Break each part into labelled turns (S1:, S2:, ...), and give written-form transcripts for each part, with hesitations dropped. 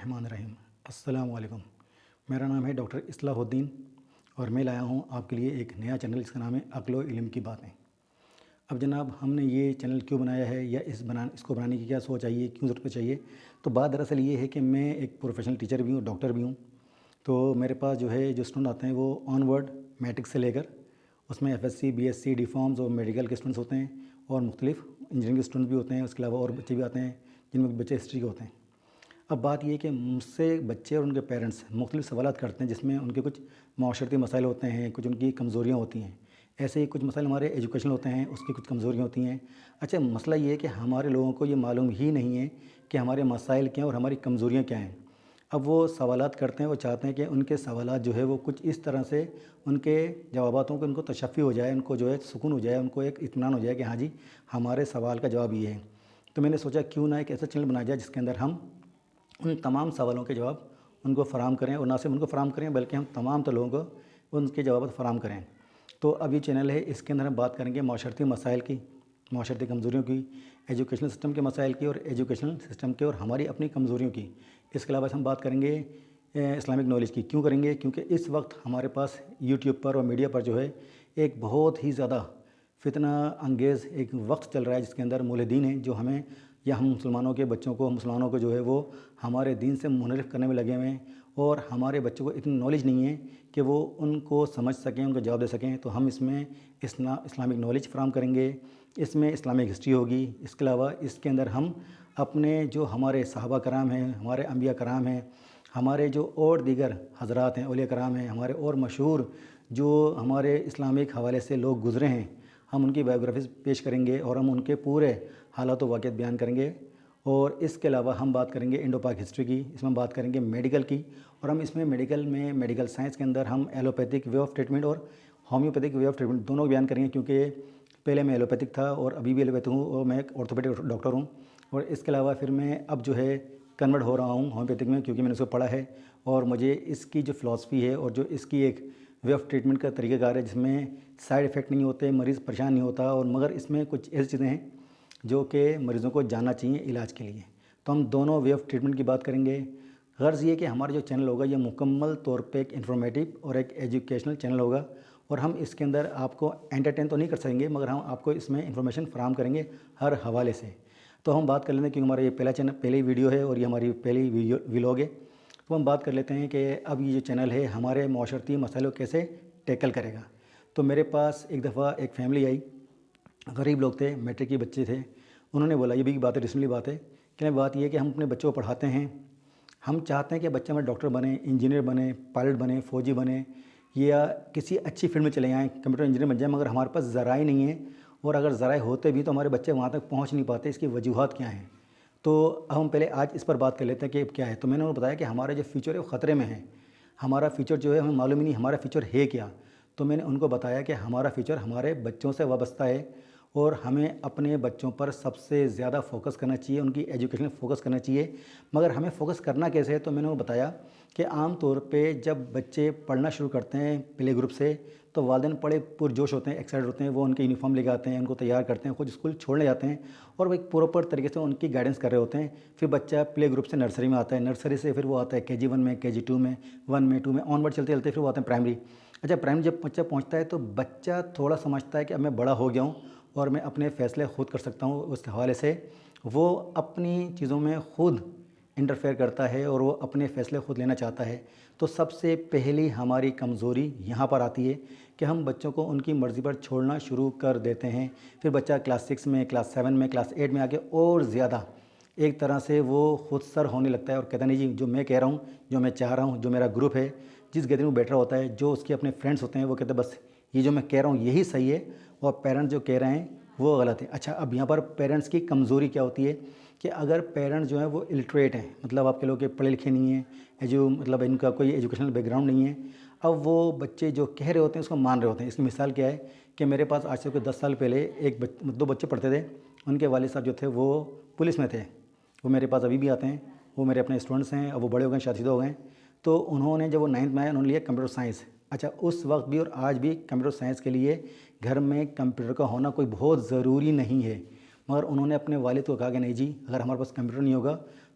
S1: الرحمن الرحیم۔ السلام علیکم۔ میرا نام ہے ڈاکٹر اصلاح الدین اور میں لایا ہوں آپ کے لیے ایک نیا چینل جس کا نام ہے عقل و علم کی باتیں۔ اب جناب ہم نے یہ چینل کیوں بنایا ہے یا اس کو بنانے کی کیا سوچ آئی ہے، کیوں ضرورت چاہیے؟ تو بات دراصل یہ ہے کہ میں ایک پروفیشنل ٹیچر بھی ہوں، ڈاکٹر بھی ہوں۔ تو میرے پاس جو اسٹوڈنٹ آتے ہیں وہ آن ورڈ میٹرک سے لے کر اس میں F S C, B S C, D pharms اور میڈیکل کے اسٹوڈنٹس ہوتے ہیں اور مختلف انجینئرنگ کے اسٹوڈنٹس بھی ہوتے ہیں۔ اس کے علاوہ اور بچے بھی آتے ہیں جن میں بچے ہسٹری کے ہوتے ہیں۔ اب بات یہ ہے کہ مجھ سے بچے اور ان کے پیرنٹس مختلف سوالات کرتے ہیں جس میں ان کے کچھ معاشرتی مسائل ہوتے ہیں، کچھ ان کی کمزوریاں ہوتی ہیں۔ ایسے ہی کچھ مسائل ہمارے ایجوکیشن ہوتے ہیں، اس کی کچھ کمزوریاں ہوتی ہیں۔ اچھا، مسئلہ یہ ہے کہ ہمارے لوگوں کو یہ معلوم ہی نہیں ہے کہ ہمارے مسائل کیا ہیں اور ہماری کمزوریاں کیا ہیں۔ اب وہ سوالات کرتے ہیں، وہ چاہتے ہیں کہ ان کے سوالات وہ کچھ اس طرح سے ان کے جواباتوں کو ان کو تشفی ہو جائے، ان کو سکون ہو جائے، ان کو ایک اطمینان ہو جائے کہ ہاں جی ہمارے سوال کا جواب یہ ہے۔ تو میں نے سوچا کیوں نہ ایک ایسا چینل بنایا جائے جس کے اندر ہم ان تمام سوالوں کے جواب ان کو فراہم کریں، اور نہ صرف ان کو فراہم کریں بلکہ ہم تمام لوگوں کو ان کے جوابات فراہم کریں۔ تو اب یہ چینل ہے، اس کے اندر ہم بات کریں گے معاشرتی مسائل کی، معاشرتی کمزوریوں کی، ایجوکیشنل سسٹم کے مسائل کی اور ایجوکیشنل سسٹم کے اور ہماری اپنی کمزوریوں کی۔ اس کے علاوہ ہم بات کریں گے اسلامک نالج کی۔ کیوں کریں گے؟ کیونکہ اس وقت ہمارے پاس یوٹیوب پر اور میڈیا پر ایک بہت ہی زیادہ فتنہ انگیز ایک وقت چل رہا ہے جس کے اندر مولدین ہیں جو ہمیں یا ہم مسلمانوں کے بچوں کو، مسلمانوں کو وہ ہمارے دین سے منحرف کرنے میں لگے ہوئے ہیں، اور ہمارے بچوں کو اتنی نالج نہیں ہے کہ وہ ان کو سمجھ سکیں، ان کو جواب دے سکیں۔ تو ہم اس میں اسلامک نالج فراہم کریں گے، اس میں اسلامک ہسٹری ہوگی۔ اس کے علاوہ اس کے اندر ہم اپنے جو ہمارے صحابہ کرام ہیں، ہمارے انبیاء کرام ہیں، ہمارے جو اور دیگر حضرات ہیں، اولیاء کرام ہیں، ہمارے اور مشہور جو ہمارے اسلامک حوالے سے لوگ گزرے ہیں، ہم ان کی بایوگرافیز پیش کریں گے اور ہم ان کے پورے حالات و واقعات بیان کریں گے۔ اور اس کے علاوہ ہم بات کریں گے انڈو پاک ہسٹری کی، اس میں بات کریں گے میڈیکل کی، اور ہم اس میں میڈیکل سائنس کے اندر ہم ایلوپیتھک وے آف ٹریٹمنٹ اور ہومیوپیتھک وے آف ٹریٹمنٹ دونوں بیان کریں گے، کیونکہ پہلے میں ایلوپیتھک تھا اور ابھی بھی ایلوپیتھک ہوں، اور میں ایک آرتھوپیڈک ڈاکٹر ہوں۔ اور اس کے علاوہ پھر میں اب کنورٹ ہو رہا ہوں ہومیوپیتھک میں، کیونکہ میں نے اس کو پڑھا ہے اور مجھے اس کی جو فلاسفی ہے اور جو اس کی ایک وے آف ٹریٹمنٹ کا طریقہ کار ہے جس میں سائیڈ ایفیکٹ نہیں ہوتے، مریض پریشان نہیں ہوتا، اور مگر اس میں کچھ ایسی چیزیں ہیں جو کہ مریضوں کو جاننا چاہیے علاج کے لیے۔ تو ہم دونوں وے آف ٹریٹمنٹ کی بات کریں گے۔ غرض یہ کہ ہمارا جو چینل ہوگا یہ مکمل طور پہ ایک انفارمیٹیو اور ایک ایجوکیشنل چینل ہوگا، اور ہم اس کے اندر آپ کو انٹرٹین تو نہیں کر سکیں گے مگر ہم آپ کو اس میں انفارمیشن فراہم کریں گے ہر حوالے سے۔ تو ہم بات کر لیتے ہیں، کیونکہ ہمارا یہ پہلی ویڈیو ہے اور یہ ہماری پہلی ویلاگ ہے، تو ہم بات کر لیتے ہیں کہ اب یہ جو چینل ہے ہمارے معاشرتی مسائلوں کو کیسے ٹیکل کرے گا۔ تو میرے پاس ایک دفعہ ایک فیملی آئی، غریب لوگ تھے، میٹرک کے بچے تھے۔ انہوں نے بولا، یہ بھی بات ہے، ریسنٹلی بات ہے، کہ بات یہ ہے کہ ہم اپنے بچوں کو پڑھاتے ہیں، ہم چاہتے ہیں کہ بچہ ہمارا ڈاکٹر بنے، انجینئر بنے، پائلٹ بنے، فوجی بنے، یا کسی اچھی فیلڈ میں چلے جائیں، کمپیوٹر انجینئر بن جائیں، مگر ہمارے پاس ذرائع نہیں ہیں، اور اگر ذرائع ہوتے بھی تو ہمارے بچے وہاں تک پہنچ نہیں پاتے۔ اس کی وجوہات کیا ہیں؟ تو ہم پہلے آج اس پر بات کر لیتے ہیں کہ کیا ہے۔ تو میں نے انہیں بتایا کہ ہمارا جو فیوچر ہے وہ خطرے میں ہے، ہمارا فیوچر ہمیں معلوم ہی نہیں ہمارا فیوچر ہے کیا۔ تو میں نے ان کو بتایا کہ ہمارا فیوچر ہمارے بچوں سے وابستہ ہے، اور ہمیں اپنے بچوں پر سب سے زیادہ فوکس کرنا چاہیے، ان کی ایجوکیشن فوکس کرنا چاہیے۔ مگر ہمیں فوکس کرنا کیسے ہے؟ تو میں نے انہیں بتایا کہ عام طور پہ جب بچے پڑھنا شروع کرتے ہیں پلے گروپ سے تو والدین بڑے پرجوش ہوتے ہیں، ایکسائٹڈ ہوتے ہیں، وہ ان کے یونیفارم لے کے آتے ہیں، ان کو تیار کرتے ہیں، خود اسکول چھوڑنے جاتے ہیں، اور وہ ایک پراپر طریقے سے ان کی گائیڈنس کر رہے ہوتے ہیں۔ پھر بچہ پلے گروپ سے نرسری میں آتا ہے، نرسری سے پھر وہ آتا ہے KG 1 میں، KG 2 میں، 1 میں، 2 میں، آن ورڈ چلتے چلتے پھر وہ آتے ہیں پرائمری۔ اچھا، پرائمری جب بچہ پہنچتا ہے تو بچہ تھوڑا سمجھتا ہے کہ اب میں بڑا ہو گیا ہوں اور میں اپنے فیصلے خود کر سکتا ہوں۔ اس کے حوالے سے وہ اپنی چیزوں میں خود انٹرفیئر کرتا ہے اور وہ اپنے فیصلے خود لینا چاہتا ہے۔ تو سب سے پہلی ہماری کمزوری یہاں پر آتی ہے کہ ہم بچوں کو ان کی مرضی پر چھوڑنا شروع کر دیتے ہیں۔ پھر بچہ کلاس 6 میں، کلاس 7 میں، کلاس 8 میں آ کے اور زیادہ ایک طرح سے وہ خود سر ہونے لگتا ہے اور کہتا نہیں جی جو میں کہہ رہا ہوں، جو میں چاہ رہا ہوں، جو میرا گروپ ہے، جس گیدرنگ میں بیٹھ رہا ہوتا ہے، جو اس کے اپنے فرینڈس ہوتے ہیں، وہ کہتے ہیں بس یہ جو میں کہہ رہا ہوں یہی صحیح ہے، اور پیرنٹس جو کہہ رہے ہیں وہ غلط ہے۔ اچھا، اب یہاں پر پیرنٹس کی کمزوری کیا ہوتی ہے کہ اگر پیرنٹس ہیں وہ الٹریٹ ہیں، مطلب آپ کے لوگ پڑھے لکھے نہیں ہیں، مطلب ان کا کوئی ایجوکیشنل بیک گراؤنڈ نہیں ہے، اب وہ بچے جو کہہ رہے ہوتے ہیں اس کو مان رہے ہوتے ہیں۔ اس کی مثال کیا ہے کہ میرے پاس آج سے کوئی 10 سال پہلے دو بچے پڑھتے تھے، ان کے والد صاحب جو تھے وہ پولیس میں تھے، وہ میرے پاس ابھی بھی آتے ہیں، وہ میرے اپنے اسٹوڈنٹس ہیں، اب وہ بڑے ہو گئے، شادی شدہ ہو گئے۔ تو انہوں نے جب وہ 9th میں آئے انہوں نے لیا کمپیوٹر سائنس۔ اچھا، اس وقت بھی اور آج بھی کمپیوٹر سائنس کے لیے گھر میں کمپیوٹر کا ہونا کوئی بہت ضروری نہیں ہے، مگر انہوں نے اپنے والد کو کہا کہ نہیں جی اگر ہمارے پاس کمپیوٹر نہیں ہوگا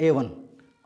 S1: A1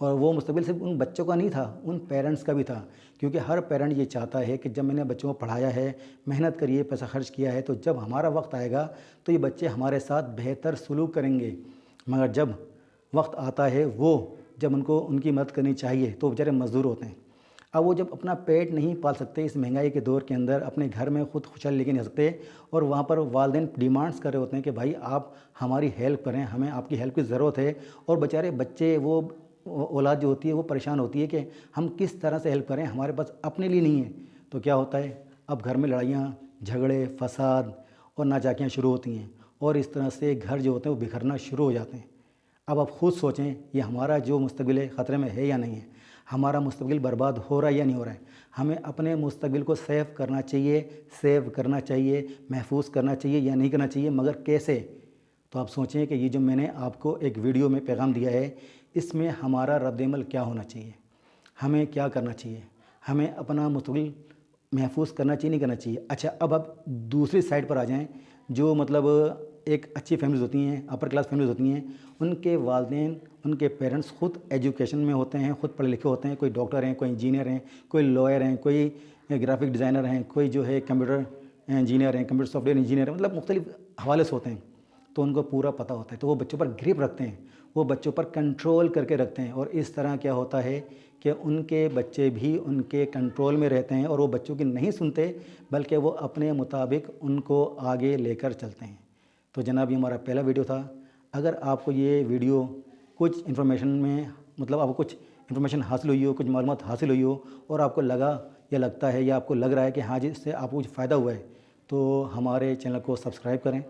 S1: اور وہ مستقبل صرف ان بچوں کا نہیں تھا، ان پیرنٹس کا بھی تھا، کیونکہ ہر پیرنٹ یہ چاہتا ہے کہ جب میں نے بچوں کو پڑھایا ہے، محنت کری ہے، پیسہ خرچ کیا ہے، تو جب ہمارا وقت آئے گا تو یہ بچے ہمارے ساتھ بہتر سلوک کریں گے۔ مگر جب وقت آتا ہے جب ان کو ان کی مدد کرنی چاہیے تو وہ بیچارے مزدور ہوتے ہیں۔ اب وہ جب اپنا پیٹ نہیں پال سکتے اس مہنگائی کے دور کے اندر، اپنے گھر میں خود خوشحالی لے کے نہیں آ سکتے، اور وہاں پر والدین ڈیمانڈس کر رہے ہوتے ہیں کہ بھائی آپ ہماری ہیلپ کریں، ہمیں آپ کی ہیلپ کی ضرورت ہے، اور بیچارے بچے وہ اولاد جو ہوتی ہے وہ پریشان ہوتی ہے کہ ہم کس طرح سے ہیلپ کریں، ہمارے پاس اپنے لیے نہیں ہے۔ تو کیا ہوتا ہے، اب گھر میں لڑائیاں، جھگڑے، فساد اور ناچاکیاں شروع ہوتی ہیں، اور اس طرح سے گھر جو ہوتے ہیں وہ بکھرنا شروع ہو جاتے ہیں۔ اب آپ خود سوچیں، یہ ہمارا جو مستقبل ہے خطرے میں ہے یا نہیں ہے، ہمارا مستقبل برباد ہو رہا ہے یا نہیں ہو رہا ہے۔ ہمیں اپنے مستقبل کو سیو کرنا چاہیے، محفوظ کرنا چاہیے یا نہیں کرنا چاہیے، مگر کیسے؟ تو آپ سوچیں کہ یہ جو میں نے آپ کو ایک ویڈیو میں پیغام دیا ہے، اس میں ہمارا رد عمل کیا ہونا چاہیے، ہمیں کیا کرنا چاہیے، ہمیں اپنا مستقبل محفوظ کرنا چاہیے نہیں کرنا چاہیے۔ اچھا، اب آپ دوسری سائڈ پر آ جائیں، جو مطلب ایک اچھی فیملیز ہوتی ہیں، اپر کلاس فیملیز ہوتی ہیں، ان کے والدین، ان کے پیرنٹس خود ایجوکیشن میں ہوتے ہیں، خود پڑھے لکھے ہوتے ہیں، کوئی ڈاکٹر ہیں، کوئی انجینئر ہیں، کوئی لائر ہیں، کوئی گرافک ڈیزائنر ہیں، کوئی جو ہے کمپیوٹر انجینئر ہیں، کمپیوٹر سافٹ ویئر انجینئر ہیں، مطلب مختلف حوالے سے ہوتے ہیں، تو ان کو پورا پتہ ہوتا ہے، تو وہ بچوں پر گرپ رکھتے ہیں، وہ بچوں پر کنٹرول کر کے رکھتے ہیں، اور اس طرح کیا ہوتا ہے کہ ان کے بچے بھی ان کے کنٹرول میں رہتے ہیں، اور وہ بچوں کی نہیں سنتے، بلکہ وہ اپنے مطابق ان کو آگے لے کر چلتے ہیں۔ تو جناب، یہ ہمارا پہلا ویڈیو تھا۔ اگر آپ کو یہ ویڈیو کچھ انفارمیشن میں مطلب آپ کو کچھ انفارمیشن حاصل ہوئی ہو، کچھ معلومات حاصل ہوئی ہو، اور آپ کو لگا یا لگتا ہے یا آپ کو لگ رہا ہے کہ ہاں جی اس سے آپ کو کچھ فائدہ ہوا ہے، تو ہمارے چینل کو سبسکرائب کریں،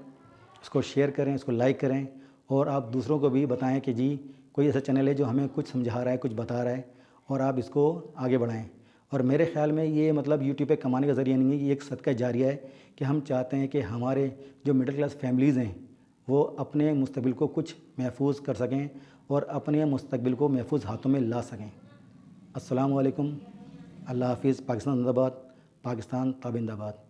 S1: اس کو شیئر کریں، اس کو لائک کریں، اور آپ دوسروں کو بھی بتائیں کہ جی کوئی ایسا چینل ہے جو ہمیں کچھ سمجھا رہا ہے، کچھ بتا رہا ہے، اور آپ اس کو آگے بڑھائیں۔ اور میرے خیال میں یہ مطلب یوٹیوب پہ کمانے کا ذریعہ نہیں ہے، یہ ایک صدقہ جاریہ ہے کہ ہم چاہتے ہیں کہ ہمارے جو مڈل کلاس فیملیز ہیں وہ اپنے مستقبل کو کچھ محفوظ کر سکیں، اور اپنے مستقبل کو محفوظ ہاتھوں میں لا سکیں۔ السلام علیکم، اللہ حافظ، پاکستان زندہ باد، پاکستان تابندہ باد۔